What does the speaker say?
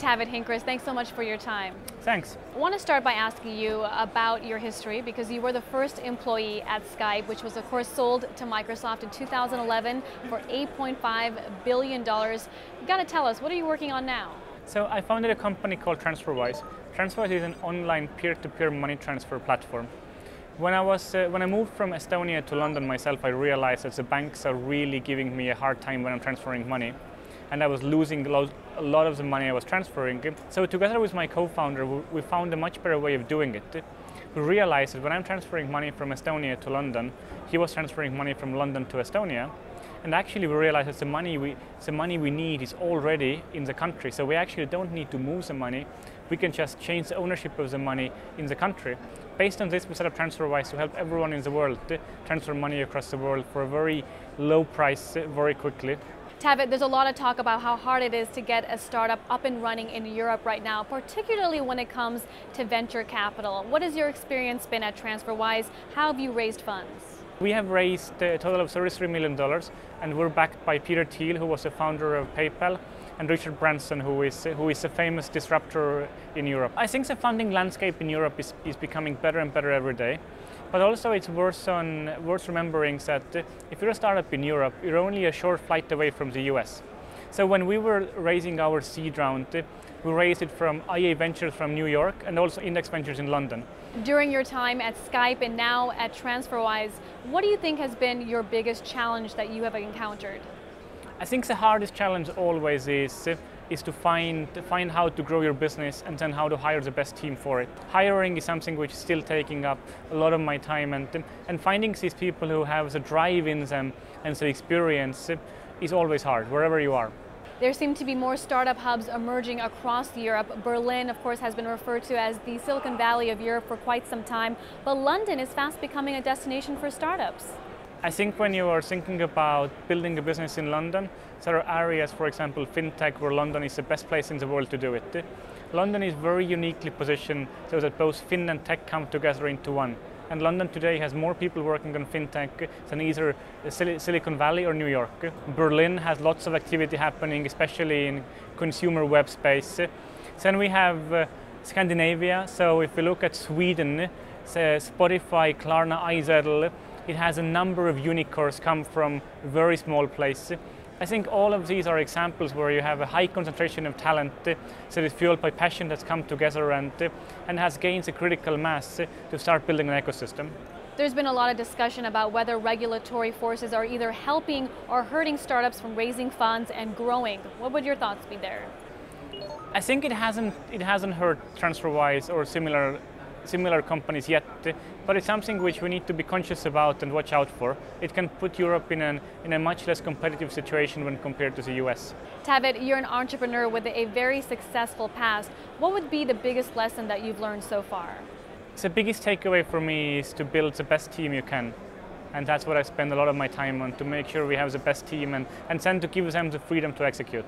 Tavid Hinkris, thanks so much for your time. Thanks. I want to start by asking you about your history, because you were the first employee at Skype, which was of course sold to Microsoft in 2011 for $8.5 billion. You got to tell us, what are you working on now? So I founded a company called Transferwise. Transferwise is an online peer-to-peer money transfer platform. When I moved from Estonia to London myself, I realized that the banks are really giving me a hard time when I'm transferring money, and I was losing a lot of the money I was transferring. So together with my co-founder, we found a much better way of doing it. We realized that when I'm transferring money from Estonia to London, he was transferring money from London to Estonia, and actually we realized that the money we need is already in the country, so we actually don't need to move the money. We can just change the ownership of the money in the country. Based on this, we set up Transferwise to help everyone in the world transfer money across the world for a very low price, very quickly. Tavid, there's a lot of talk about how hard it is to get a startup up and running in Europe right now, particularly when it comes to venture capital. What has your experience been at Transferwise? How have you raised funds? We have raised a total of $33 million, and we're backed by Peter Thiel, who was the founder of PayPal, and Richard Branson, who is a famous disruptor in Europe. I think the funding landscape in Europe is becoming better and better every day. But also it's worth remembering that if you're a startup in Europe, you're only a short flight away from the US. So when we were raising our seed round, we raised it from IA Ventures from New York and also Index Ventures in London. During your time at Skype and now at Transferwise, what do you think has been your biggest challenge that you have encountered? I think the hardest challenge always is to find how to grow your business and then how to hire the best team for it. Hiring is something which is still taking up a lot of my time, and finding these people who have the drive in them and the experience is always hard, wherever you are. There seem to be more startup hubs emerging across Europe. Berlin, of course, has been referred to as the Silicon Valley of Europe for quite some time, but London is fast becoming a destination for startups. I think when you are thinking about building a business in London, there are areas, for example, fintech, where London is the best place in the world to do it. London is very uniquely positioned so that both fin and tech come together into one. And London today has more people working on fintech than either Silicon Valley or New York. Berlin has lots of activity happening, especially in consumer web space. Then we have Scandinavia. So if we look at Sweden, Spotify, Klarna, iZettle, it has a number of unicorns come from very small places. I think all of these are examples where you have a high concentration of talent that is fueled by passion that's come together and has gained a critical mass to start building an ecosystem. There's been a lot of discussion about whether regulatory forces are either helping or hurting startups from raising funds and growing. What would your thoughts be there? I think it hasn't hurt Transferwise or similar companies yet, but it's something which we need to be conscious about and watch out for. It can put Europe in a much less competitive situation when compared to the US. Tavid, you're an entrepreneur with a very successful past. What would be the biggest lesson that you've learned so far? The biggest takeaway for me is to build the best team you can. And that's what I spend a lot of my time on, to make sure we have the best team and then to give them the freedom to execute.